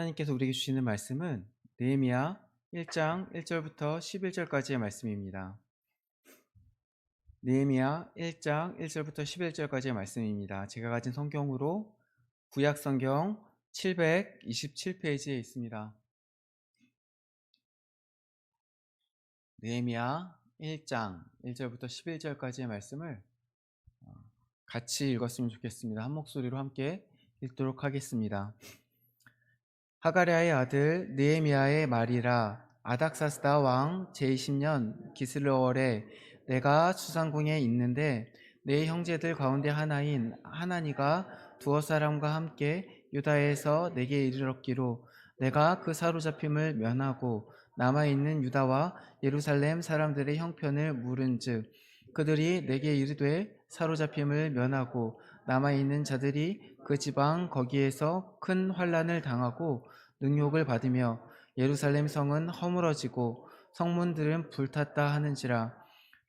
하나님께서 우리에게 주시는 말씀은 느헤미야 1장 1절부터 11절까지의 말씀입니다. 느헤미야 1장 1절부터 11절까지의 말씀입니다. 제가 가진 성경으로 구약 성경 727페이지에 있습니다. 느헤미야 1장 1절부터 11절까지의 말씀을 같이 읽었으면 좋겠습니다. 한 목소리로 함께 읽도록 하겠습니다. 하가랴의 아들 느헤미야의 말이라. 아닥사스다 왕 제20년 기슬월에 내가 수상궁에 있는데 내 형제들 가운데 하나인 하나니가 두어 사람과 함께 유다에서 내게 이르렀기로 내가 그 사로잡힘을 면하고 남아있는 유다와 예루살렘 사람들의 형편을 물은즉 그들이 내게 이르되 사로잡힘을 면하고 남아있는 자들이 그 지방 거기에서 큰 환난을 당하고 능욕을 받으며 예루살렘 성은 허물어지고 성문들은 불탔다 하는지라.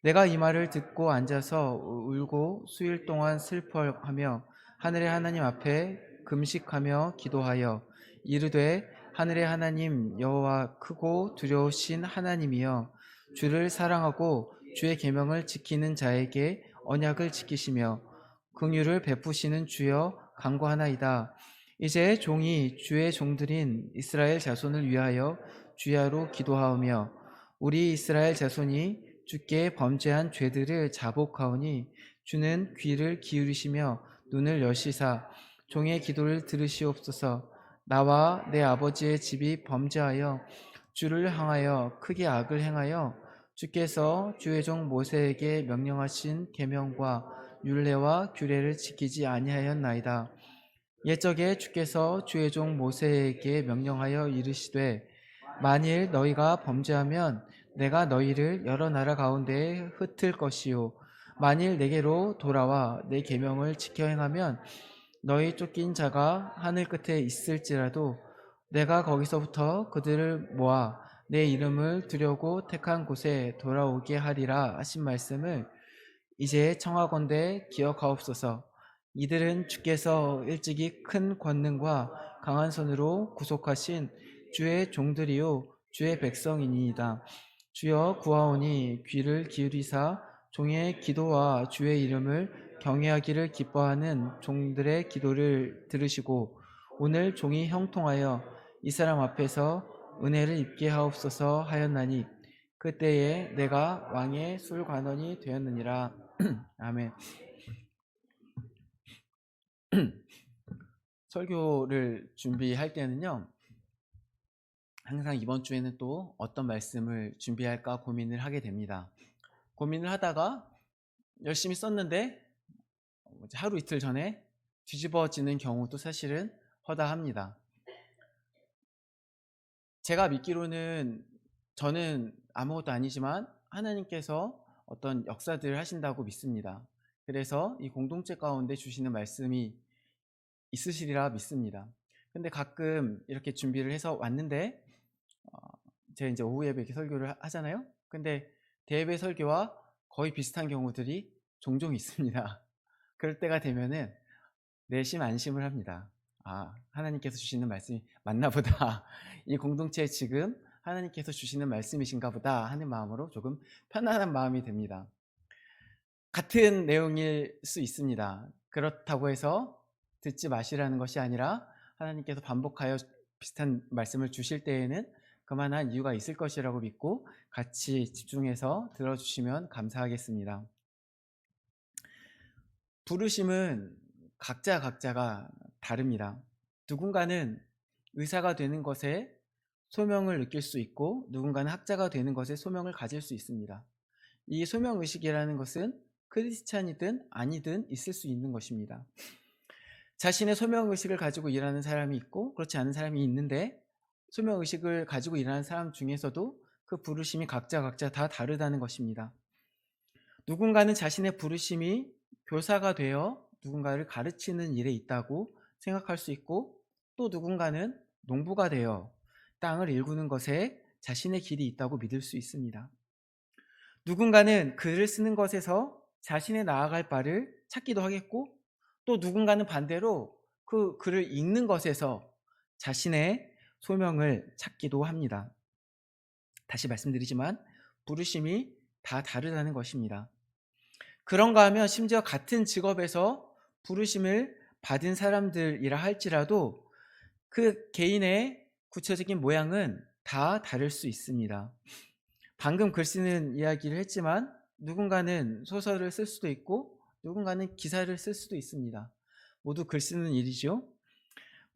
내가 이 말을 듣고 앉아서 울고 수일 동안 슬퍼하며 하늘의 하나님 앞에 금식하며 기도하여 이르되 하늘의 하나님 여호와 크고 두려우신 하나님이여 주를 사랑하고 주의 계명을 지키는 자에게 언약을 지키시며 긍휼을 베푸시는 주여 간구하나이다. 이제 종이 주의 종들인 이스라엘 자손을 위하여 주야로 기도하오며 우리 이스라엘 자손이 주께 범죄한 죄들을 자복하오니 주는 귀를 기울이시며 눈을 여시사 종의 기도를 들으시옵소서. 나와 내 아버지의 집이 범죄하여 주를 향하여 크게 악을 행하여 주께서 주의 종 모세에게 명령하신 계명과 율례와 규례를 지키지 아니하였나이다. 옛적에 주께서 주의 종 모세에게 명령하여 이르시되 만일 너희가 범죄하면 내가 너희를 여러 나라 가운데에 흩을 것이요 만일 내게로 돌아와 내 계명을 지켜 행하면 너희 쫓긴 자가 하늘 끝에 있을지라도 내가 거기서부터 그들을 모아 내 이름을 두려고 택한 곳에 돌아오게 하리라 하신 말씀을 이제 청하건대 기억하옵소서. 이들은 주께서 일찍이 큰 권능과 강한 손으로 구속하신 주의 종들이요 주의 백성이니이다. 주여 구하오니 귀를 기울이사 종의 기도와 주의 이름을 경외하기를 기뻐하는 종들의 기도를 들으시고 오늘 종이 형통하여 이 사람 앞에서 은혜를 입게 하옵소서 하였나니 그때에 내가 왕의 술관원이 되었느니라. 아멘. 설교를 준비할 때는요, 항상 이번 주에는 또 어떤 말씀을 준비할까 고민을 하게 됩니다. 고민을 하다가 열심히 썼는데 하루 이틀 전에 뒤집어지는 경우도 사실은 허다합니다. 제가 믿기로는 저는 아무것도 아니지만 하나님께서 어떤 역사들을 하신다고 믿습니다. 그래서 이 공동체 가운데 주시는 말씀이 있으시리라 믿습니다. 근데 가끔 이렇게 준비를 해서 왔는데 제가 이제 오후 예배 이렇게 설교를 하잖아요. 근데 대예배 설교와 거의 비슷한 경우들이 종종 있습니다. 그럴 때가 되면은 내심 안심을 합니다. 아, 하나님께서 주시는 말씀이 맞나 보다. 이 공동체에 지금 하나님께서 주시는 말씀이신가 보다 하는 마음으로 조금 편안한 마음이 듭니다. 같은 내용일 수 있습니다. 그렇다고 해서 듣지 마시라는 것이 아니라 하나님께서 반복하여 비슷한 말씀을 주실 때에는 그만한 이유가 있을 것이라고 믿고 같이 집중해서 들어주시면 감사하겠습니다. 부르심은 각자가 다릅니다. 누군가는 의사가 되는 것에 소명을 느낄 수 있고 누군가는 학자가 되는 것에 소명을 가질 수 있습니다. 이 소명의식이라는 것은 크리스찬이든 아니든 있을 수 있는 것입니다. 자신의 소명의식을 가지고 일하는 사람이 있고 그렇지 않은 사람이 있는데 소명의식을 가지고 일하는 사람 중에서도 그 부르심이 각자 다 다르다는 것입니다. 누군가는 자신의 부르심이 교사가 되어 누군가를 가르치는 일에 있다고 생각할 수 있고 또 누군가는 농부가 되어 땅을 일구는 것에 자신의 길이 있다고 믿을 수 있습니다. 누군가는 글을 쓰는 것에서 자신의 나아갈 바를 찾기도 하겠고 또 누군가는 반대로 그 글을 읽는 것에서 자신의 소명을 찾기도 합니다. 다시 말씀드리지만 부르심이 다 다르다는 것입니다. 그런가 하면 심지어 같은 직업에서 부르심을 받은 사람들이라 할지라도 그 개인의 구체적인 모양은 다 다를 수 있습니다. 방금 글 쓰는 이야기를 했지만 누군가는 소설을 쓸 수도 있고 누군가는 기사를 쓸 수도 있습니다. 모두 글 쓰는 일이죠.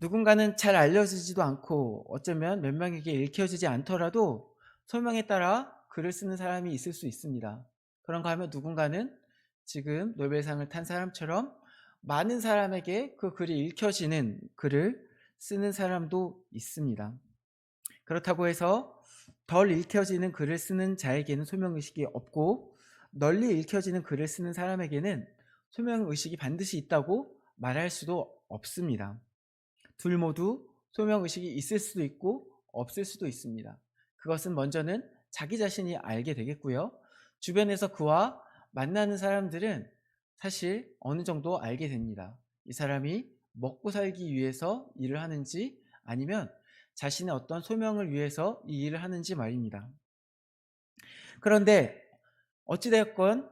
누군가는 잘 알려지지도 않고 어쩌면 몇 명에게 읽혀지지 않더라도 소명에 따라 글을 쓰는 사람이 있을 수 있습니다. 그런가 하면 누군가는 지금 노벨상을 탄 사람처럼 많은 사람에게 그 글이 읽혀지는 글을 쓰는 사람도 있습니다. 그렇다고 해서 덜 읽혀지는 글을 쓰는 자에게는 소명의식이 없고 널리 읽혀지는 글을 쓰는 사람에게는 소명의식이 반드시 있다고 말할 수도 없습니다. 둘 모두 소명의식이 있을 수도 있고 없을 수도 있습니다. 그것은 먼저는 자기 자신이 알게 되겠고요. 주변에서 그와 만나는 사람들은 사실 어느 정도 알게 됩니다. 이 사람이 먹고 살기 위해서 일을 하는지 아니면 자신의 어떤 소명을 위해서 이 일을 하는지 말입니다. 그런데 어찌되었건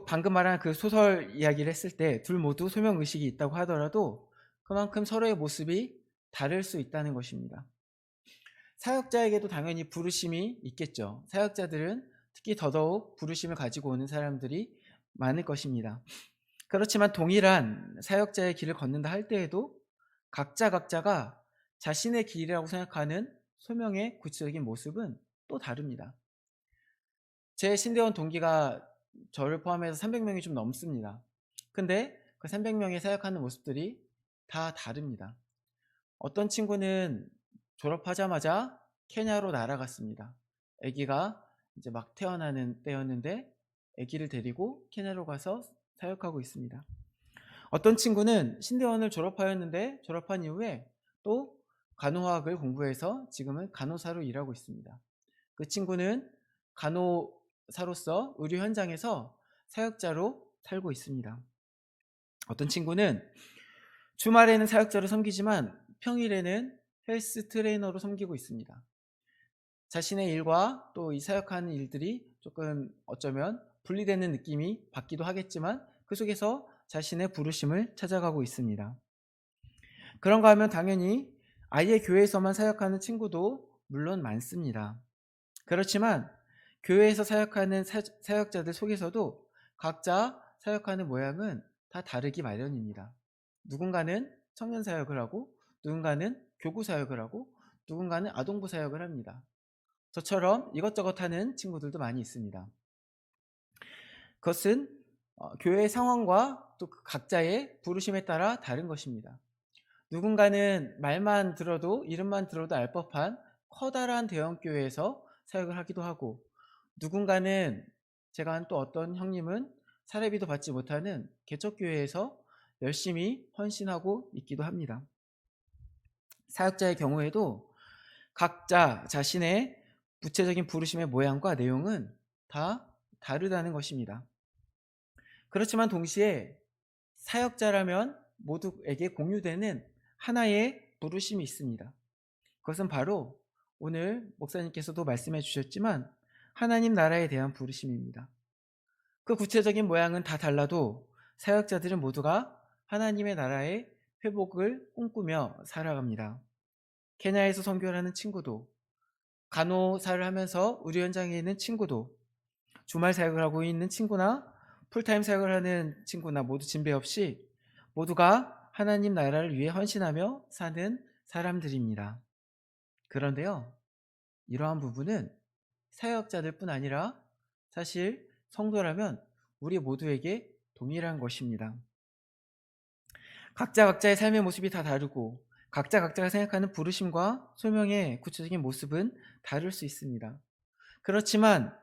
방금 말한 그 소설 이야기를 했을 때 둘 모두 소명의식이 있다고 하더라도 그만큼 서로의 모습이 다를 수 있다는 것입니다. 사역자에게도 당연히 부르심이 있겠죠. 사역자들은 특히 더더욱 부르심을 가지고 오는 사람들이 많을 것입니다. 그렇지만 동일한 사역자의 길을 걷는다 할 때에도 각자가 자신의 길이라고 생각하는 소명의 구체적인 모습은 또 다릅니다. 제 신대원 동기가 저를 포함해서 300명이 좀 넘습니다. 근데 그 300명이 사역하는 모습들이 다 다릅니다. 어떤 친구는 졸업하자마자 케냐로 날아갔습니다. 아기가 이제 막 태어나는 때였는데 아기를 데리고 케냐로 가서 사역하고 있습니다. 어떤 친구는 신대원을 졸업하였는데 졸업한 이후에 또 간호학을 공부해서 지금은 간호사로 일하고 있습니다. 그 친구는 간호사로서 의료 현장에서 사역자로 살고 있습니다. 어떤 친구는 주말에는 사역자로 섬기지만 평일에는 헬스 트레이너로 섬기고 있습니다. 자신의 일과 또 이 사역하는 일들이 조금 어쩌면 분리되는 느낌이 받기도 하겠지만 그 속에서 자신의 부르심을 찾아가고 있습니다. 그런가 하면 당연히 아예 교회에서만 사역하는 친구도 물론 많습니다. 그렇지만 교회에서 사역하는 사역자들 속에서도 각자 사역하는 모양은 다 다르기 마련입니다. 누군가는 청년 사역을 하고 누군가는 교구 사역을 하고 누군가는 아동부 사역을 합니다. 저처럼 이것저것 하는 친구들도 많이 있습니다. 그것은 교회의 상황과 또 각자의 부르심에 따라 다른 것입니다. 누군가는 말만 들어도 이름만 들어도 알 법한 커다란 대형교회에서 사역을 하기도 하고 누군가는 제가 한 또 어떤 형님은 사례비도 받지 못하는 개척교회에서 열심히 헌신하고 있기도 합니다. 사역자의 경우에도 각자 자신의 구체적인 부르심의 모양과 내용은 다 다르다는 것입니다. 그렇지만 동시에 사역자라면 모두에게 공유되는 하나의 부르심이 있습니다. 그것은 바로 오늘 목사님께서도 말씀해 주셨지만 하나님 나라에 대한 부르심입니다. 그 구체적인 모양은 다 달라도 사역자들은 모두가 하나님의 나라의 회복을 꿈꾸며 살아갑니다. 케냐에서 선교를 하는 친구도 간호사를 하면서 의료 현장에 있는 친구도 주말 사역을 하고 있는 친구나 풀타임 사역을 하는 친구나 모두 진배 없이 모두가 하나님 나라를 위해 헌신하며 사는 사람들입니다. 그런데요, 이러한 부분은 사역자들 뿐 아니라 사실 성도라면 우리 모두에게 동일한 것입니다. 각자의 삶의 모습이 다 다르고 각자가 생각하는 부르심과 소명의 구체적인 모습은 다를 수 있습니다. 그렇지만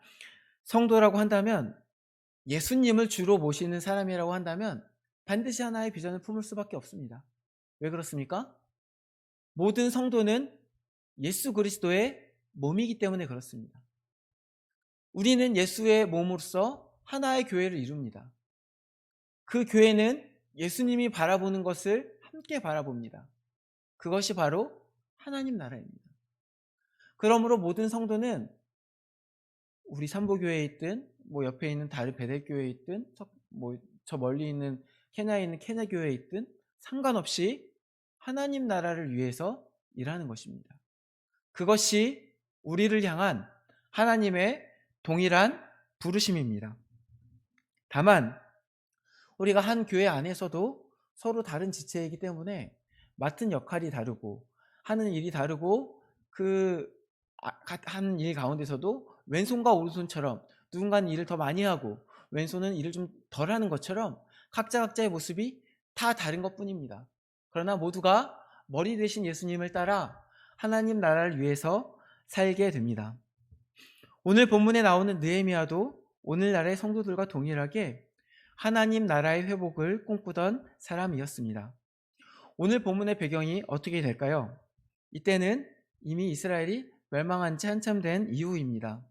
성도라고 한다면 예수님을 주로 모시는 사람이라고 한다면 반드시 하나의 비전을 품을 수밖에 없습니다. 왜 그렇습니까? 모든 성도는 예수 그리스도의 몸이기 때문에 그렇습니다. 우리는 예수의 몸으로서 하나의 교회를 이룹니다. 그 교회는 예수님이 바라보는 것을 함께 바라봅니다. 그것이 바로 하나님 나라입니다. 그러므로 모든 성도는 우리 삼보교회에 있든 뭐 옆에 있는 다른 베델교회에 있든 뭐 저 멀리 있는 케냐에 있는 케냐교회에 있든 상관없이 하나님 나라를 위해서 일하는 것입니다. 그것이 우리를 향한 하나님의 동일한 부르심입니다. 다만 우리가 한 교회 안에서도 서로 다른 지체이기 때문에 맡은 역할이 다르고 하는 일이 다르고 하는 일 가운데서도 왼손과 오른손처럼 누군가는 일을 더 많이 하고 왼손은 일을 좀 덜 하는 것처럼 각자의 모습이 다 다른 것뿐입니다. 그러나 모두가 머리 대신 예수님을 따라 하나님 나라를 위해서 살게 됩니다. 오늘 본문에 나오는 느헤미야도 오늘날의 성도들과 동일하게 하나님 나라의 회복을 꿈꾸던 사람이었습니다. 오늘 본문의 배경이 어떻게 될까요? 이때는 이미 이스라엘이 멸망한 지 한참 된 이후입니다.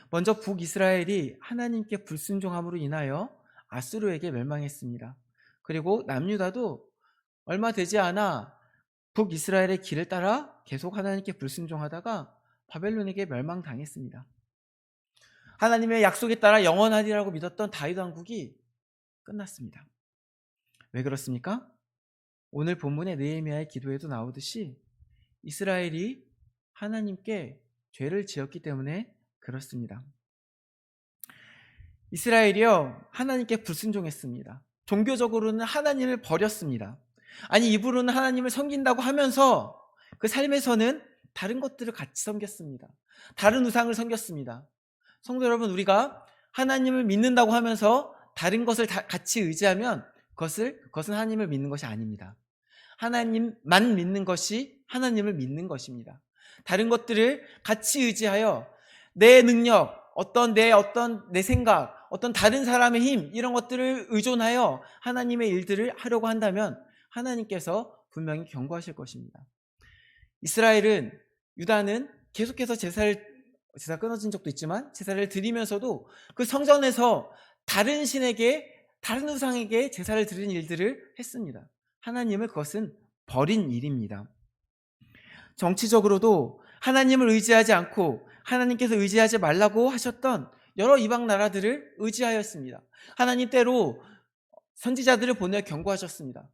먼저 북이스라엘이 하나님께 불순종함으로 인하여 아수르에게 멸망했습니다. 그리고 남유다도 얼마 되지 않아 북이스라엘의 길을 따라 계속 하나님께 불순종하다가 바벨론에게 멸망당했습니다. 하나님의 약속에 따라 영원하리라고 믿었던 다윗 왕국이 끝났습니다. 왜 그렇습니까? 오늘 본문의 느헤미야의 기도에도 나오듯이 이스라엘이 하나님께 죄를 지었기 때문에 그렇습니다. 이스라엘이요, 하나님께 불순종했습니다. 종교적으로는 하나님을 버렸습니다. 아니, 입으로는 하나님을 섬긴다고 하면서 그 삶에서는 다른 것들을 같이 섬겼습니다. 다른 우상을 섬겼습니다. 성도 여러분, 우리가 하나님을 믿는다고 하면서 다른 것을 같이 의지하면 그것은 하나님을 믿는 것이 아닙니다. 하나님만 믿는 것이 하나님을 믿는 것입니다. 다른 것들을 같이 의지하여 내 능력, 내 생각, 어떤 다른 사람의 힘, 이런 것들을 의존하여 하나님의 일들을 하려고 한다면 하나님께서 분명히 경고하실 것입니다. 유다는 계속해서 제사가 끊어진 적도 있지만 제사를 드리면서도 그 성전에서 다른 우상에게 제사를 드리는 일들을 했습니다. 하나님을 그것은 버린 일입니다. 정치적으로도 하나님을 의지하지 않고 하나님께서 의지하지 말라고 하셨던 여러 이방 나라들을 의지하였습니다. 하나님 때로 선지자들을 보내 경고하셨습니다.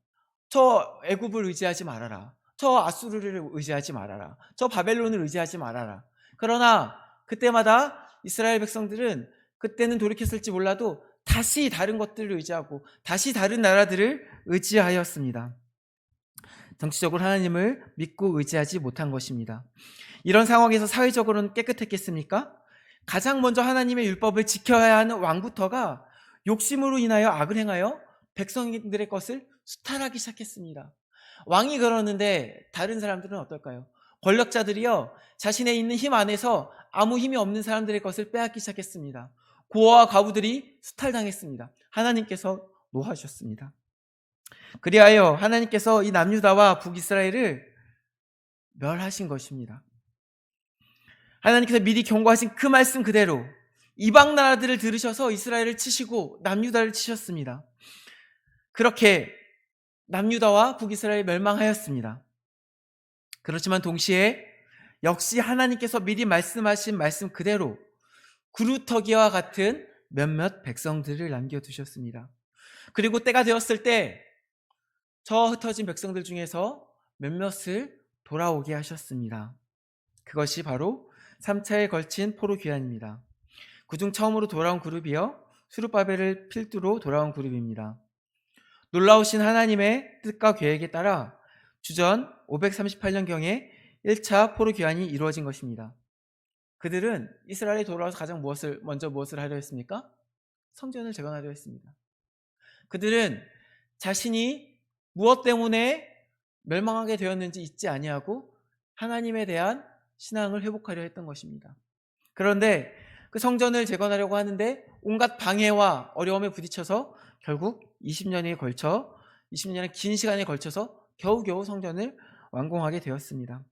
저 애굽을 의지하지 말아라. 저 아수르를 의지하지 말아라. 저 바벨론을 의지하지 말아라. 그러나 그때마다 이스라엘 백성들은 그때는 돌이켰을지 몰라도 다시 다른 것들을 의지하고 다시 다른 나라들을 의지하였습니다. 정치적으로 하나님을 믿고 의지하지 못한 것입니다. 이런 상황에서 사회적으로는 깨끗했겠습니까? 가장 먼저 하나님의 율법을 지켜야 하는 왕부터가 욕심으로 인하여 악을 행하여 백성들의 것을 수탈하기 시작했습니다. 왕이 그러는데 다른 사람들은 어떨까요? 권력자들이요, 자신의 있는 힘 안에서 아무 힘이 없는 사람들의 것을 빼앗기 시작했습니다. 고아와 과부들이 수탈당했습니다. 하나님께서 노하셨습니다. 그리하여 하나님께서 이 남유다와 북이스라엘을 멸하신 것입니다. 하나님께서 미리 경고하신 그 말씀 그대로 이방 나라들을 들으셔서 이스라엘을 치시고 남유다를 치셨습니다. 그렇게 남유다와 북이스라엘이 멸망하였습니다. 그렇지만 동시에 역시 하나님께서 미리 말씀하신 말씀 그대로 구루터기와 같은 몇몇 백성들을 남겨두셨습니다. 그리고 때가 되었을 때 저 흩어진 백성들 중에서 몇몇을 돌아오게 하셨습니다. 그것이 바로 3차에 걸친 포로 귀환입니다. 그중 처음으로 돌아온 그룹이요, 수룹바벨을 필두로 돌아온 그룹입니다. 놀라우신 하나님의 뜻과 계획에 따라 주전 538년경에 1차 포로 귀환이 이루어진 것입니다. 그들은 이스라엘에 돌아와서 가장 먼저 무엇을 하려 했습니까? 성전을 재건하려 했습니다. 그들은 자신이 무엇 때문에 멸망하게 되었는지 잊지 아니하고 하나님에 대한 신앙을 회복하려 했던 것입니다. 그런데 그 성전을 재건하려고 하는데 온갖 방해와 어려움에 부딪혀서 결국 20년의 긴 시간에 걸쳐서 겨우겨우 성전을 완공하게 되었습니다.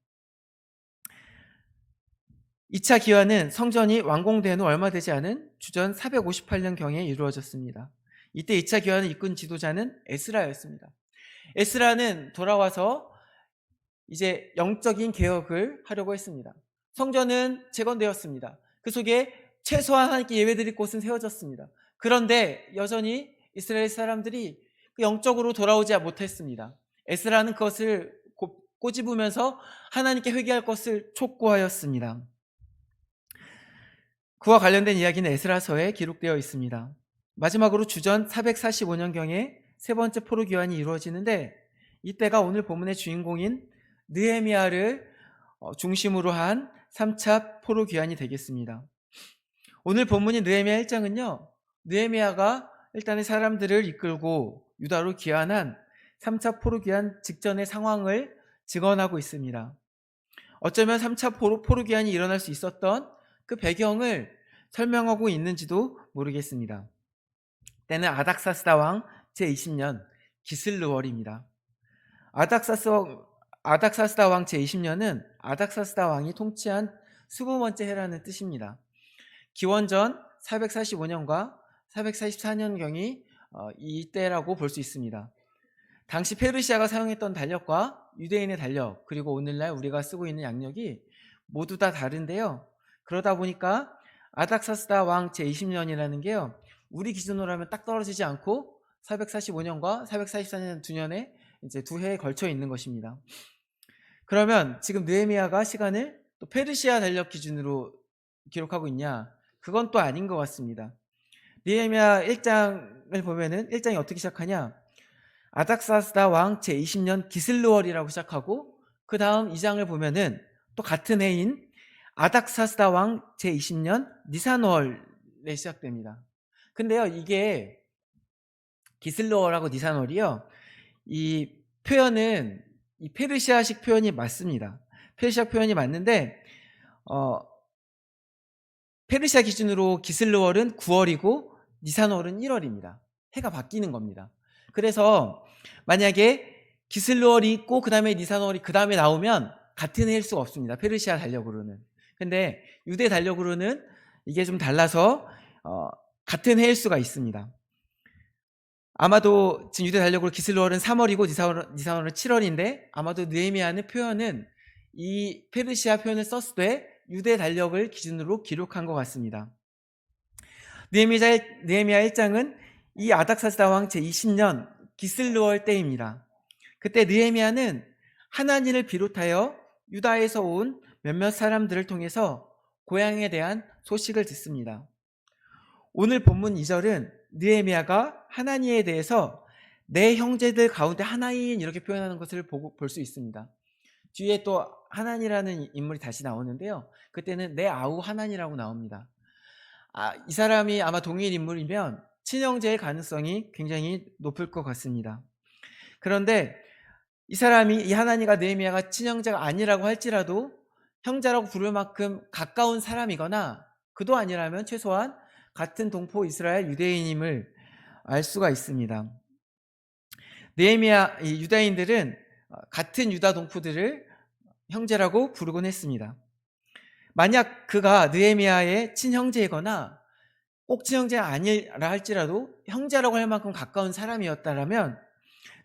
2차 기환은 성전이 완공된 후 얼마 되지 않은 주전 458년경에 이루어졌습니다. 이때 2차 기환을 이끈 지도자는 에스라였습니다. 에스라는 돌아와서 이제 영적인 개혁을 하려고 했습니다. 성전은 재건되었습니다. 그 속에 최소한 하나님께 예배드릴 곳은 세워졌습니다. 그런데 여전히 이스라엘 사람들이 영적으로 돌아오지 못했습니다. 에스라는 그것을 꼬집으면서 하나님께 회개할 것을 촉구하였습니다. 그와 관련된 이야기는 에스라서에 기록되어 있습니다. 마지막으로 주전 445년경에 세 번째 포로 귀환이 이루어지는데, 이때가 오늘 본문의 주인공인 느헤미야를 중심으로 한 3차 포로 귀환이 되겠습니다. 오늘 본문인 느헤미야 1장은요, 느헤미야가 일단은 사람들을 이끌고 유다로 귀환한 3차 포로 귀환 직전의 상황을 증언하고 있습니다. 어쩌면 3차 포로 귀환이 일어날 수 있었던 그 배경을 설명하고 있는지도 모르겠습니다. 때는 아닥사스다 왕 제20년 기슬르월입니다. 아닥사스다 왕 제20년은 아닥사스다 왕이 통치한 20번째 해라는 뜻입니다. 기원전 445년과 444년경이 이때라고 볼 수 있습니다. 당시 페르시아가 사용했던 달력과 유대인의 달력, 그리고 오늘날 우리가 쓰고 있는 양력이 모두 다 다른데요. 그러다 보니까 아닥사스다 왕 제20년이라는 게요, 우리 기준으로 하면 딱 떨어지지 않고 445년과 444년 두 년에 이제 두 해에 걸쳐 있는 것입니다. 그러면 지금 느헤미야가 시간을 또 페르시아 달력 기준으로 기록하고 있냐? 그건 또 아닌 것 같습니다. 느헤미야 1장을 보면은 1장이 어떻게 시작하냐? 아닥사스다 왕 제20년 기슬르월이라고 시작하고, 그 다음 2장을 보면은 또 같은 해인 아닥사스다 왕 제20년 니산월에 시작됩니다. 근데요, 이게 기슬르월하고 니산월이요, 이 표현은 이 페르시아식 표현이 맞습니다. 페르시아 표현이 맞는데, 페르시아 기준으로 기슬르월은 9월이고 니산월은 1월입니다. 해가 바뀌는 겁니다. 그래서 만약에 기슬르월이 있고 그 다음에 니산월이 그 다음에 나오면 같은 해일 수가 없습니다. 페르시아 달력으로는. 근데 유대 달력으로는 이게 좀 달라서 같은 해일 수가 있습니다. 아마도 지금 유대 달력으로 기슬르월은 3월이고 니산월은 7월인데, 아마도 느헤미야는 표현은 이 페르시아 표현을 썼을 때 유대 달력을 기준으로 기록한 것 같습니다. 느헤미야 1장은 이 아닥사스다 왕 제20년 기슬르월 때입니다. 그때 느헤미야는 하나님을 비롯하여 유다에서 온 몇몇 사람들을 통해서 고향에 대한 소식을 듣습니다. 오늘 본문 2절은 느헤미야가 하나님에 대해서 내 형제들 가운데 하나인 이렇게 표현하는 것을 볼 수 있습니다. 뒤에 또 하나니라는 인물이 다시 나오는데요, 그때는 내 아우 하나니라고 나옵니다. 이 사람이 아마 동일 인물이면 친형제의 가능성이 굉장히 높을 것 같습니다. 그런데 이 사람이, 이 하나니가 느헤미야가 친형제가 아니라고 할지라도 형제라고 부를 만큼 가까운 사람이거나, 그도 아니라면 최소한 같은 동포 이스라엘 유대인임을 알 수가 있습니다. 느헤미야, 이 유다인들은 같은 유다 동포들을 형제라고 부르곤 했습니다. 만약 그가 느헤미야의 친형제이거나 꼭 친형제가 아니라 할지라도 형제라고 할 만큼 가까운 사람이었다면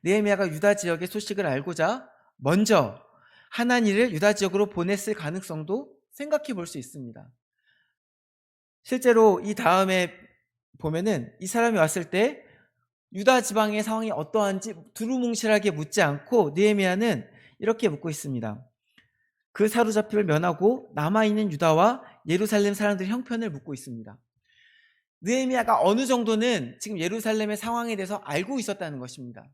느헤미야가 유다 지역의 소식을 알고자 먼저 하나니를 유다 지역으로 보냈을 가능성도 생각해 볼 수 있습니다. 실제로 이 다음에 보면은 이 사람이 왔을 때 유다 지방의 상황이 어떠한지 두루뭉실하게 묻지 않고 느헤미야는 이렇게 묻고 있습니다. 그 사로잡힘을 면하고 남아있는 유다와 예루살렘 사람들의 형편을 묻고 있습니다. 느헤미야가 어느 정도는 지금 예루살렘의 상황에 대해서 알고 있었다는 것입니다.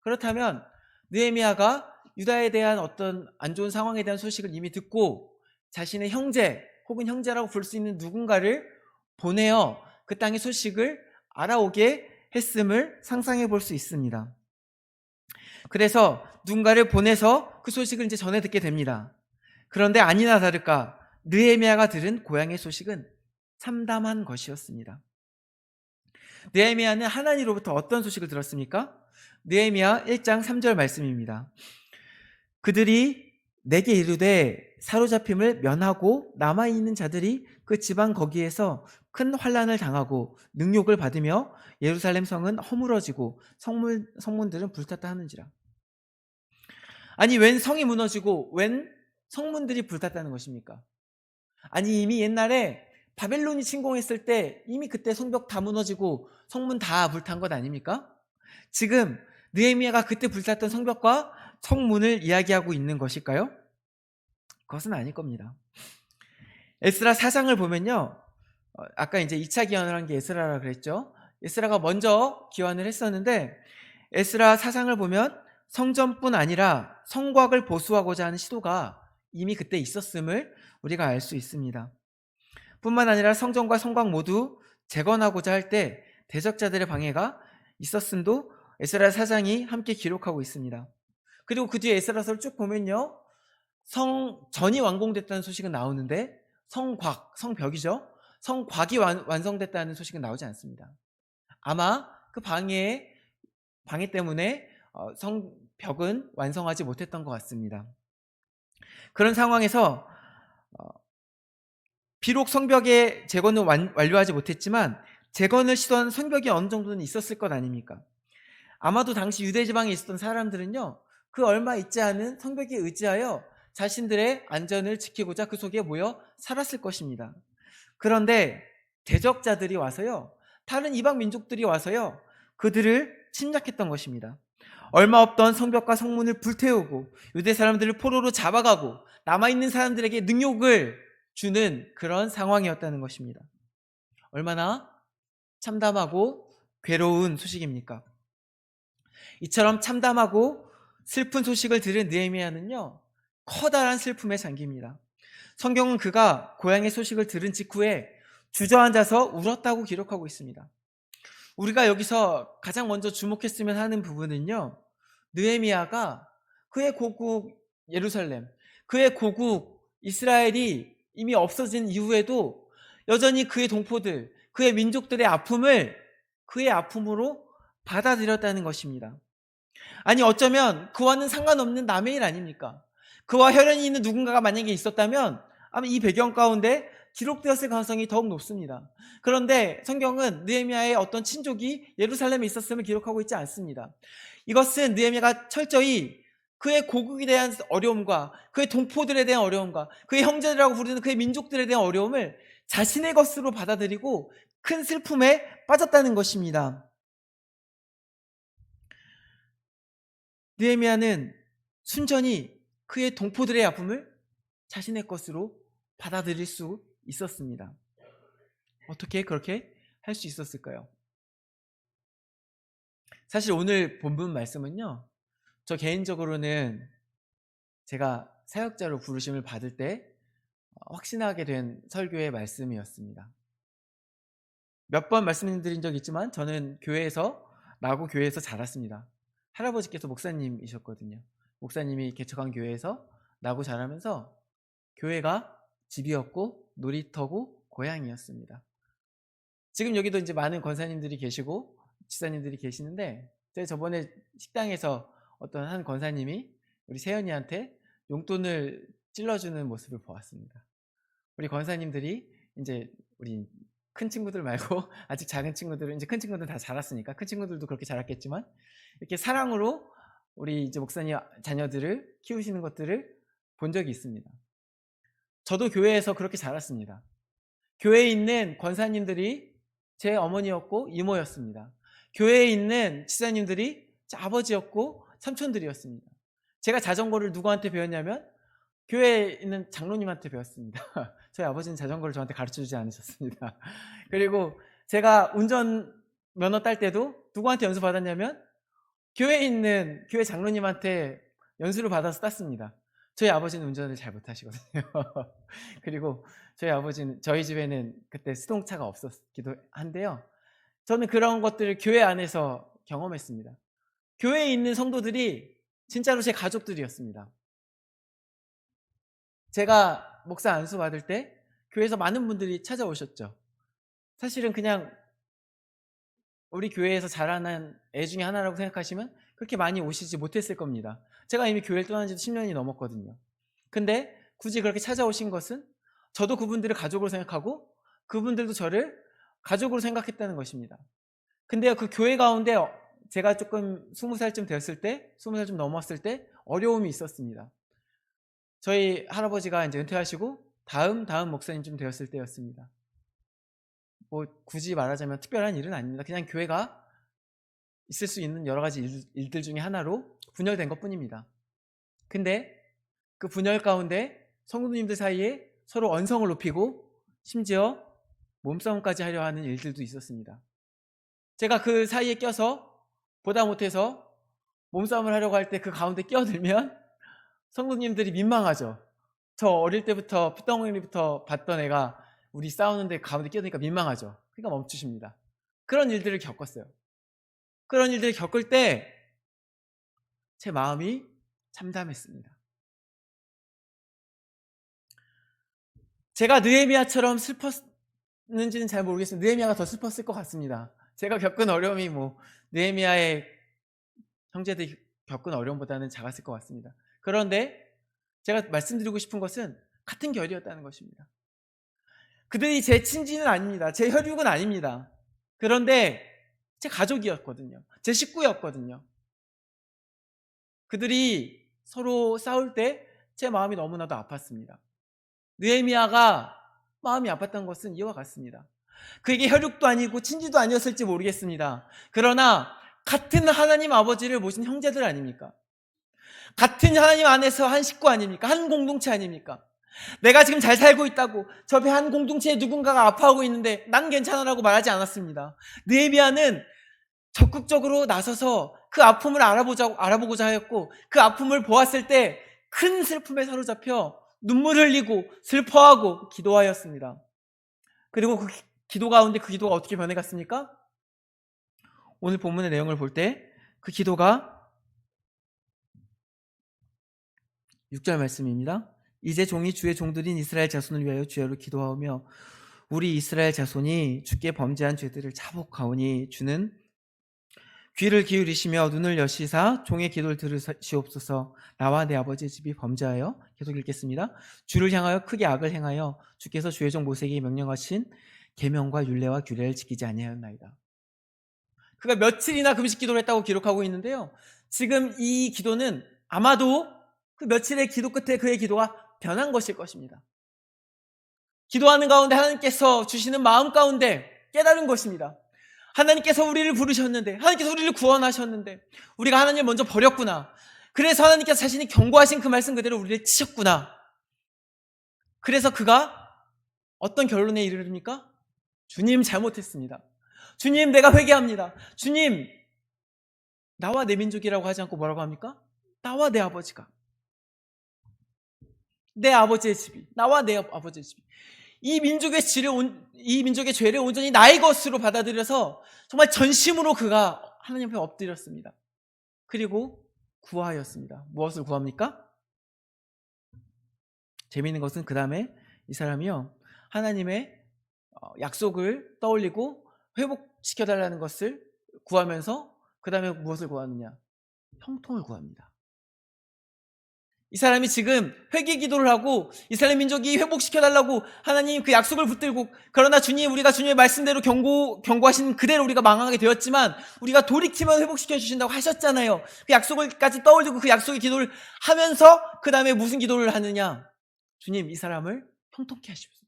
그렇다면 느헤미야가 유다에 대한 어떤 안 좋은 상황에 대한 소식을 이미 듣고 자신의 형제 혹은 형제라고 부를 수 있는 누군가를 보내어 그 땅의 소식을 알아오게 했음을 상상해 볼 수 있습니다. 그래서 누군가를 보내서 그 소식을 이제 전해 듣게 됩니다. 그런데 아니나 다를까 느헤미야가 들은 고향의 소식은 참담한 것이었습니다. 느헤미야는 하나님으로부터 어떤 소식을 들었습니까? 느헤미야 1장 3절 말씀입니다. 그들이 내게 이르되 사로잡힘을 면하고 남아있는 자들이 그 지방 거기에서 큰 환난을 당하고 능욕을 받으며 예루살렘 성은 허물어지고 성문들은 불탔다 하는지라. 아니 웬 성이 무너지고 웬 성문들이 불탔다는 것입니까? 아니 이미 옛날에 바벨론이 침공했을 때 이미 그때 성벽 다 무너지고 성문 다 불탄 것 아닙니까? 지금 느헤미야가 그때 불탔던 성벽과 성문을 이야기하고 있는 것일까요? 그것은 아닐 겁니다. 에스라 4장을 보면요, 아까 이제 2차 기원을 한 게 에스라라 그랬죠. 에스라가 먼저 기원을 했었는데 에스라 4장을 보면 성전뿐 아니라 성곽을 보수하고자 하는 시도가 이미 그때 있었음을 우리가 알 수 있습니다. 뿐만 아니라 성전과 성곽 모두 재건하고자 할 때 대적자들의 방해가 있었음도 에스라 4장이 함께 기록하고 있습니다. 그리고 그 뒤에 에스라서를 쭉 보면요, 성전이 완공됐다는 소식은 나오는데 성곽, 성벽이죠. 성곽이 완성됐다는 소식은 나오지 않습니다. 아마 그 방해 때문에 성벽은 완성하지 못했던 것 같습니다. 그런 상황에서 비록 성벽의 재건은 완료하지 못했지만 재건을 시도한 성벽이 어느 정도는 있었을 것 아닙니까? 아마도 당시 유대 지방에 있었던 사람들은요, 그 얼마 있지 않은 성벽에 의지하여 자신들의 안전을 지키고자 그 속에 모여 살았을 것입니다. 그런데 대적자들이 와서요, 다른 이방 민족들이 와서요, 그들을 침략했던 것입니다. 얼마 없던 성벽과 성문을 불태우고 유대 사람들을 포로로 잡아가고 남아있는 사람들에게 능욕을 주는 그런 상황이었다는 것입니다. 얼마나 참담하고 괴로운 소식입니까? 이처럼 참담하고 슬픈 소식을 들은 느헤미야는요, 커다란 슬픔에 잠깁니다. 성경은 그가 고향의 소식을 들은 직후에 주저앉아서 울었다고 기록하고 있습니다. 우리가 여기서 가장 먼저 주목했으면 하는 부분은요, 느헤미야가 그의 고국 예루살렘, 그의 고국 이스라엘이 이미 없어진 이후에도 여전히 그의 동포들, 그의 민족들의 아픔을 그의 아픔으로 받아들였다는 것입니다. 아니 어쩌면 그와는 상관없는 남의 일 아닙니까? 그와 혈연이 있는 누군가가 만약에 있었다면 아마 이 배경 가운데 기록되었을 가능성이 더욱 높습니다. 그런데 성경은 느헤미야의 어떤 친족이 예루살렘에 있었음을 기록하고 있지 않습니다. 이것은 느헤미야가 철저히 그의 고국에 대한 어려움과 그의 동포들에 대한 어려움과 그의 형제들이라고 부르는 그의 민족들에 대한 어려움을 자신의 것으로 받아들이고 큰 슬픔에 빠졌다는 것입니다. 느헤미야는 순전히 그의 동포들의 아픔을 자신의 것으로 받아들일 수 있었습니다. 어떻게 그렇게 할 수 있었을까요? 사실 오늘 본문 말씀은요, 저 개인적으로는 제가 사역자로 부르심을 받을 때 확신하게 된 설교의 말씀이었습니다. 몇 번 말씀드린 적 있지만 저는 나고 교회에서 자랐습니다. 할아버지께서 목사님이셨거든요. 목사님이 개척한 교회에서 나고 자라면서 교회가 집이었고 놀이터고 고향이었습니다. 지금 여기도 이제 많은 권사님들이 계시고 지사님들이 계시는데, 제가 저번에 식당에서 어떤 한 권사님이 우리 세연이한테 용돈을 찔러주는 모습을 보았습니다. 우리 권사님들이 이제 우리 큰 친구들 말고 아직 작은 친구들은, 이제 큰 친구들은 다 자랐으니까 큰 친구들도 그렇게 자랐겠지만 이렇게 사랑으로 우리 이제 목사님 자녀들을 키우시는 것들을 본 적이 있습니다. 저도 교회에서 그렇게 자랐습니다. 교회에 있는 권사님들이 제 어머니였고 이모였습니다. 교회에 있는 지사님들이 제 아버지였고 삼촌들이었습니다. 제가 자전거를 누구한테 배웠냐면 교회에 있는 장로님한테 배웠습니다. 저희 아버지는 자전거를 저한테 가르쳐주지 않으셨습니다. 그리고 제가 운전 면허 딸 때도 누구한테 연수 받았냐면 교회에 있는 교회 장로님한테 연수를 받아서 땄습니다. 저희 아버지는 운전을 잘 못하시거든요. 그리고 저희 집에는 그때 수동차가 없었기도 한데요, 저는 그런 것들을 교회 안에서 경험했습니다. 교회에 있는 성도들이 진짜로 제 가족들이었습니다. 제가 목사 안수 받을 때 교회에서 많은 분들이 찾아오셨죠. 사실은 그냥 우리 교회에서 자라난 애 중에 하나라고 생각하시면 그렇게 많이 오시지 못했을 겁니다. 제가 이미 교회를 떠난 지도 10년이 넘었거든요. 근데 굳이 그렇게 찾아오신 것은 저도 그분들을 가족으로 생각하고 그분들도 저를 가족으로 생각했다는 것입니다. 근데요, 그 교회 가운데 제가 조금 20살쯤 되었을 때, 20살 좀 넘었을 때 어려움이 있었습니다. 저희 할아버지가 이제 은퇴하시고 다음 목사님쯤 되었을 때였습니다. 뭐 굳이 말하자면 특별한 일은 아닙니다. 그냥 교회가 있을 수 있는 여러 가지 일들 중에 하나로 분열된 것뿐입니다. 근데 그 분열 가운데 성도님들 사이에 서로 언성을 높이고 심지어 몸싸움까지 하려 하는 일들도 있었습니다. 제가 그 사이에 껴서 보다 못해서 몸싸움을 하려고 할 때 그 가운데 끼어들면 성도님들이 민망하죠. 저 어릴 때부터 핏덩어리부터 봤던 애가 우리 싸우는데 가운데 끼어드니까 민망하죠. 그러니까 멈추십니다. 그런 일들을 겪었어요. 그런 일들을 겪을 때 제 마음이 참담했습니다. 제가 느헤미야처럼 슬펐는지는 잘 모르겠어요. 느헤미야가 더 슬펐을 것 같습니다. 제가 겪은 어려움이 뭐 느헤미야의 형제들이 겪은 어려움보다는 작았을 것 같습니다. 그런데 제가 말씀드리고 싶은 것은 같은 결이었다는 것입니다. 그들이 제 친지는 아닙니다. 제 혈육은 아닙니다. 그런데 제 가족이었거든요. 제 식구였거든요. 그들이 서로 싸울 때 제 마음이 너무나도 아팠습니다. 느헤미야가 마음이 아팠던 것은 이와 같습니다. 그에게 혈육도 아니고 친지도 아니었을지 모르겠습니다. 그러나 같은 하나님 아버지를 모신 형제들 아닙니까? 같은 하나님 안에서 한 식구 아닙니까? 한 공동체 아닙니까? 내가 지금 잘 살고 있다고 저 옆에 한 공동체에 누군가가 아파하고 있는데 난 괜찮아라고 말하지 않았습니다. 느헤미야는 적극적으로 나서서 그 아픔을 알아보고자 하였고, 그 아픔을 보았을 때 큰 슬픔에 사로잡혀 눈물 흘리고 슬퍼하고 기도하였습니다. 그리고 그 기도 가운데 그 기도가 어떻게 변해갔습니까? 오늘 본문의 내용을 볼 때 그 기도가 6절 말씀입니다. 이제 종이 주의 종들인 이스라엘 자손을 위하여 주여로 기도하오며 우리 이스라엘 자손이 주께 범죄한 죄들을 자복하오니 주는 귀를 기울이시며 눈을 여시사 종의 기도를 들으시옵소서. 나와 내 아버지의 집이 범죄하여, 계속 읽겠습니다. 주를 향하여 크게 악을 행하여 주께서 주의 종 모세에게 명령하신 계명과 율례와 규례를 지키지 아니하였나이다. 그가 며칠이나 금식 기도를 했다고 기록하고 있는데요, 지금 이 기도는 아마도 그 며칠의 기도 끝에 그의 기도가 변한 것일 것입니다. 기도하는 가운데 하나님께서 주시는 마음 가운데 깨달은 것입니다. 하나님께서 우리를 부르셨는데, 하나님께서 우리를 구원하셨는데 우리가 하나님을 먼저 버렸구나. 그래서 하나님께서 자신이 경고하신 그 말씀 그대로 우리를 치셨구나. 그래서 그가 어떤 결론에 이르릅니까? 주님, 잘못했습니다. 주님, 내가 회개합니다. 주님, 나와 내 민족이라고 하지 않고 뭐라고 합니까? 나와 내 아버지가, 내 아버지의 집이, 나와 내 아버지의 집이, 이 민족의 죄를 온전히 나의 것으로 받아들여서 정말 전심으로 그가 하나님 앞에 엎드렸습니다. 그리고 구하였습니다. 무엇을 구합니까? 재미있는 것은 그 다음에 이 사람이요, 하나님의 약속을 떠올리고 회복시켜달라는 것을 구하면서 그 다음에 무엇을 구하느냐? 형통을 구합니다. 이 사람이 지금 회개 기도를 하고 이스라엘 민족이 회복시켜달라고 하나님 그 약속을 붙들고, 그러나 주님, 우리가 주님의 말씀대로 경고하신 그대로 우리가 망하게 되었지만 우리가 돌이키면 회복시켜 주신다고 하셨잖아요. 그 약속을까지 떠올리고 그 약속의 기도를 하면서 그 다음에 무슨 기도를 하느냐? 주님, 이 사람을 형통케 하십시오.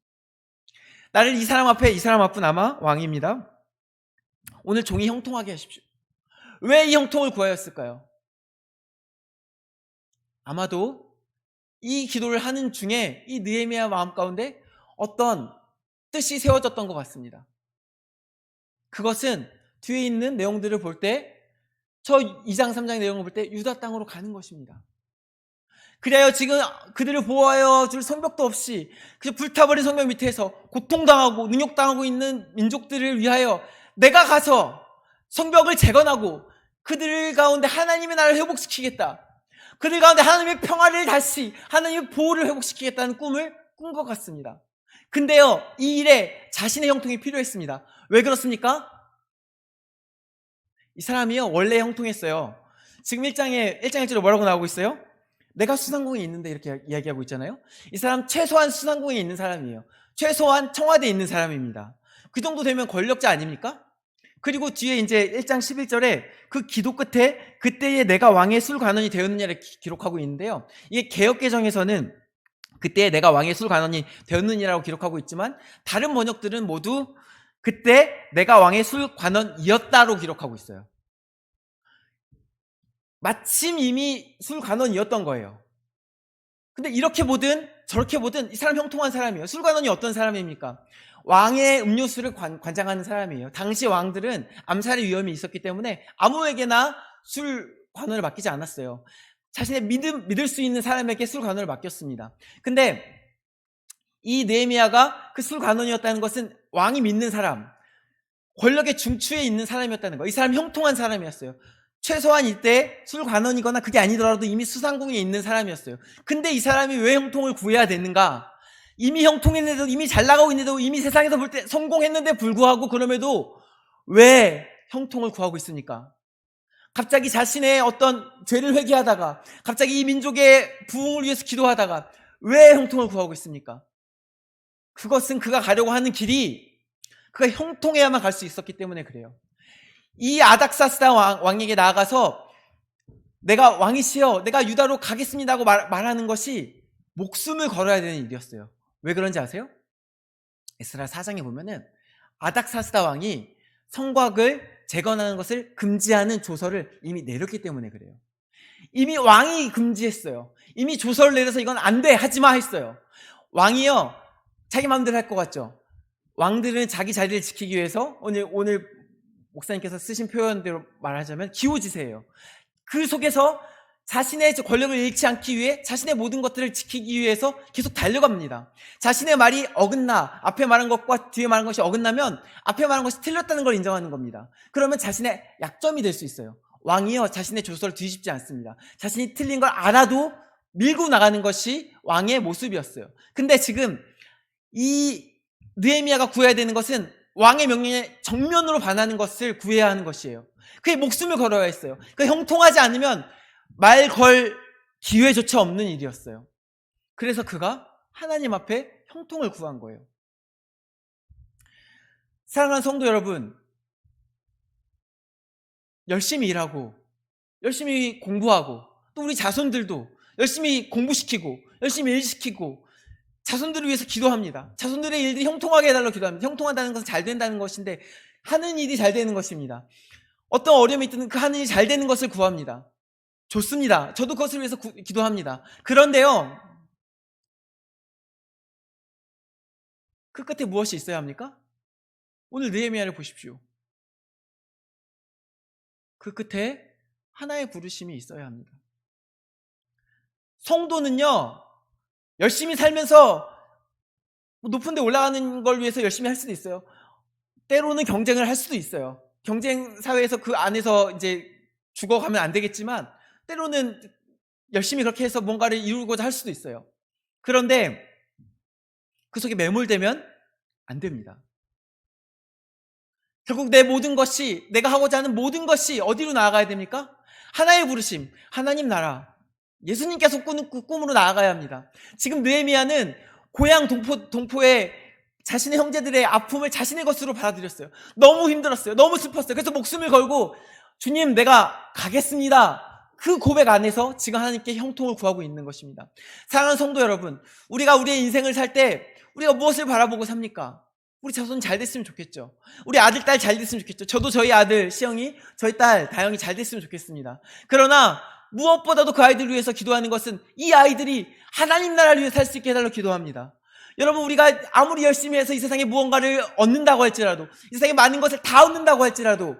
나를 이 사람 앞은 아마 왕입니다. 오늘 종이 형통하게 하십시오. 왜 이 형통을 구하였을까요? 아마도 이 기도를 하는 중에 이 느헤미야 마음 가운데 어떤 뜻이 세워졌던 것 같습니다. 그것은 뒤에 있는 내용들을 볼 때, 저 2장 3장의 내용을 볼 때 유다 땅으로 가는 것입니다. 그래야 지금 그들을 보호하여 줄 성벽도 없이 그저 불타버린 성벽 밑에서 고통당하고 능욕당하고 있는 민족들을 위하여 내가 가서 성벽을 재건하고 그들 가운데 하나님의 나라를 회복시키겠다, 그들 가운데 하나님의 평화를 다시, 하나님의 보호를 회복시키겠다는 꿈을 꾼 것 같습니다. 근데요, 이 일에 자신의 형통이 필요했습니다. 왜 그렇습니까? 이 사람이요, 원래 형통했어요. 지금 1장에 1절에 뭐라고 나오고 있어요? 내가 수상궁에 있는데, 이렇게 이야기하고 있잖아요. 이 사람 최소한 수상궁에 있는 사람이에요. 최소한 청와대에 있는 사람입니다. 그 정도 되면 권력자 아닙니까? 그리고 뒤에 이제 1장 11절에 그 기도 끝에 그때에 내가 왕의 술관원이 되었느냐를 기록하고 있는데요. 이게 개역개정에서는 그때에 내가 왕의 술관원이 되었느냐라고 기록하고 있지만 다른 번역들은 모두 그때 내가 왕의 술관원이었다로 기록하고 있어요. 마침 이미 술관원이었던 거예요. 근데 이렇게 보든 저렇게 보든 이 사람 형통한 사람이에요. 술관원이 어떤 사람입니까? 왕의 음료수를 관장하는 사람이에요. 당시 왕들은 암살의 위험이 있었기 때문에 아무에게나 술관원을 맡기지 않았어요. 자신의 믿을 수 있는 사람에게 술관원을 맡겼습니다. 근데 이 느헤미야가 그 술관원이었다는 것은 왕이 믿는 사람, 권력의 중추에 있는 사람이었다는 거. 이 사람 형통한 사람이었어요. 최소한 이때 술관원이거나 그게 아니더라도 이미 수상궁에 있는 사람이었어요. 근데 이 사람이 왜 형통을 구해야 되는가? 이미 형통했는데도, 이미 잘 나가고 있는데도, 이미 세상에서 볼 때 성공했는데 불구하고 그럼에도 왜 형통을 구하고 있습니까? 갑자기 자신의 어떤 죄를 회개하다가, 갑자기 이 민족의 부흥을 위해서 기도하다가 왜 형통을 구하고 있습니까? 그것은 그가 가려고 하는 길이 그가 형통해야만 갈 수 있었기 때문에 그래요. 이 아닥사스다 왕에게 나아가서 내가 왕이시여, 내가 유다로 가겠습니다 하고 말하는 것이 목숨을 걸어야 되는 일이었어요. 왜 그런지 아세요? 에스라 4장에 보면은 아닥사스다 왕이 성곽을 재건하는 것을 금지하는 조서를 이미 내렸기 때문에 그래요. 이미 왕이 금지했어요. 이미 조서를 내려서 이건 안 돼, 하지마 했어요. 왕이요, 자기 마음대로 할 것 같죠? 왕들은 자기 자리를 지키기 위해서 오늘 목사님께서 쓰신 표현대로 말하자면 기우지세예요. 그 속에서 자신의 권력을 잃지 않기 위해 자신의 모든 것들을 지키기 위해서 계속 달려갑니다. 자신의 말이 어긋나, 앞에 말한 것과 뒤에 말한 것이 어긋나면 앞에 말한 것이 틀렸다는 걸 인정하는 겁니다. 그러면 자신의 약점이 될 수 있어요. 왕이요, 자신의 조서를 뒤집지 않습니다. 자신이 틀린 걸 알아도 밀고 나가는 것이 왕의 모습이었어요. 근데 지금 이 느헤미야가 구해야 되는 것은 왕의 명령에 정면으로 반하는 것을 구해야 하는 것이에요. 그게 목숨을 걸어야 했어요. 그 형통하지 않으면 말 걸 기회조차 없는 일이었어요. 그래서 그가 하나님 앞에 형통을 구한 거예요. 사랑하는 성도 여러분, 열심히 일하고 열심히 공부하고 또 우리 자손들도 열심히 공부시키고 열심히 일시키고 자손들을 위해서 기도합니다. 자손들의 일들이 형통하게 해달라고 기도합니다. 형통하다는 것은 잘 된다는 것인데 하는 일이 잘 되는 것입니다. 어떤 어려움이 있든 그 하는 일이 잘 되는 것을 구합니다. 좋습니다. 저도 그것을 위해서 기도합니다. 그런데요, 그 끝에 무엇이 있어야 합니까? 오늘 느헤미야를 보십시오. 그 끝에 하나의 부르심이 있어야 합니다. 성도는요, 열심히 살면서 높은 데 올라가는 걸 위해서 열심히 할 수도 있어요. 때로는 경쟁을 할 수도 있어요. 경쟁 사회에서 그 안에서 이제 죽어가면 안 되겠지만 때로는 열심히 그렇게 해서 뭔가를 이루고자 할 수도 있어요. 그런데 그 속에 매몰되면 안 됩니다. 결국 내 모든 것이, 내가 하고자 하는 모든 것이 어디로 나아가야 됩니까? 하나의 부르심, 하나님 나라, 예수님께서 꾸는 그 꿈으로 나아가야 합니다. 지금 느헤미야는 고향 동포의 자신의 형제들의 아픔을 자신의 것으로 받아들였어요. 너무 힘들었어요. 너무 슬펐어요. 그래서 목숨을 걸고 주님, 내가 가겠습니다. 그 고백 안에서 지금 하나님께 형통을 구하고 있는 것입니다. 사랑하는 성도 여러분, 우리가 우리의 인생을 살 때 우리가 무엇을 바라보고 삽니까? 우리 자손 잘 됐으면 좋겠죠. 우리 아들, 딸 잘 됐으면 좋겠죠. 저도 저희 아들 시영이, 저희 딸 다영이 잘 됐으면 좋겠습니다. 그러나 무엇보다도 그 아이들을 위해서 기도하는 것은 이 아이들이 하나님 나라를 위해 살 수 있게 해달라고 기도합니다. 여러분, 우리가 아무리 열심히 해서 이 세상에 무언가를 얻는다고 할지라도, 이 세상에 많은 것을 다 얻는다고 할지라도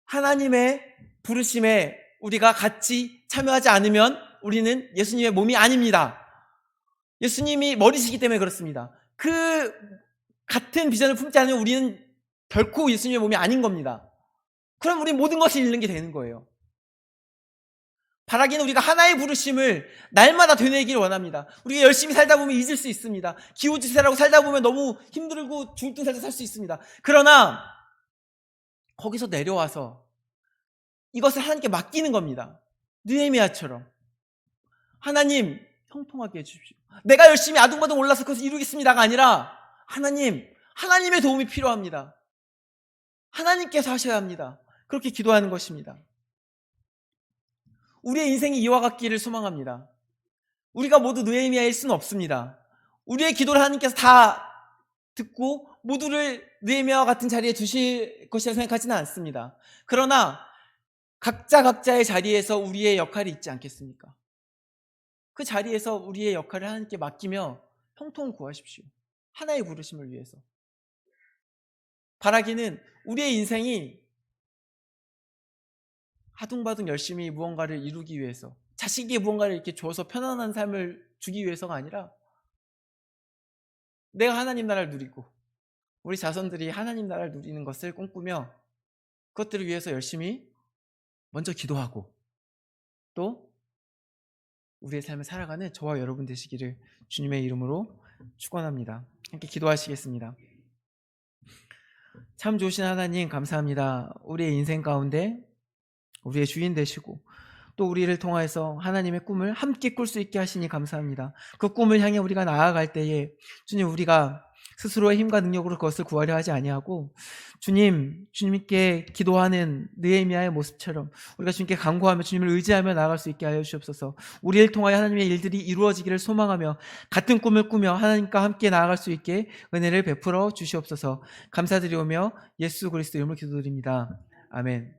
하나님의 부르심에 우리가 같이 참여하지 않으면 우리는 예수님의 몸이 아닙니다. 예수님이 머리시기 때문에 그렇습니다. 그 같은 비전을 품지 않으면 우리는 결코 예수님의 몸이 아닌 겁니다. 그럼 우리 모든 것을 잃는 게 되는 거예요. 바라기는 우리가 하나의 부르심을 날마다 되뇌기를 원합니다. 우리가 열심히 살다 보면 잊을 수 있습니다. 기우지세라고 살다 보면 너무 힘들고 죽을 듯 살다 살 수 있습니다. 그러나 거기서 내려와서 이것을 하나님께 맡기는 겁니다. 느헤미야처럼 하나님 형통하게 해주십시오. 내가 열심히 아둥바둥 올라서 그것을 이루겠습니다가 아니라 하나님, 하나님의 도움이 필요합니다. 하나님께서 하셔야 합니다. 그렇게 기도하는 것입니다. 우리의 인생이 이와 같기를 소망합니다. 우리가 모두 느헤미야일 수는 없습니다. 우리의 기도를 하나님께서 다 듣고 모두를 느헤미야와 같은 자리에 두실 것이라 생각하지는 않습니다. 그러나 각자의 자리에서 우리의 역할이 있지 않겠습니까? 그 자리에서 우리의 역할을 하나님께 맡기며 형통 구하십시오. 하나의 부르심을 위해서. 바라기는 우리의 인생이 하둥바둥 열심히 무언가를 이루기 위해서, 자식에게 무언가를 이렇게 줘서 편안한 삶을 주기 위해서가 아니라 내가 하나님 나라를 누리고 우리 자손들이 하나님 나라를 누리는 것을 꿈꾸며 그것들을 위해서 열심히 먼저 기도하고 또 우리의 삶을 살아가는 저와 여러분 되시기를 주님의 이름으로 축원합니다. 함께 기도하시겠습니다. 참 좋으신 하나님 감사합니다. 우리의 인생 가운데 우리의 주인 되시고 또 우리를 통하여서 하나님의 꿈을 함께 꿀 수 있게 하시니 감사합니다. 그 꿈을 향해 우리가 나아갈 때에 주님, 우리가 스스로의 힘과 능력으로 그것을 구하려 하지 아니하고 주님께 기도하는 느헤미야의 모습처럼 우리가 주님께 간구하며 주님을 의지하며 나아갈 수 있게 하여 주옵소서. 우리를 통하여 하나님의 일들이 이루어지기를 소망하며 같은 꿈을 꾸며 하나님과 함께 나아갈 수 있게 은혜를 베풀어 주시옵소서. 감사드리오며 예수 그리스도 이름으로 기도드립니다. 아멘.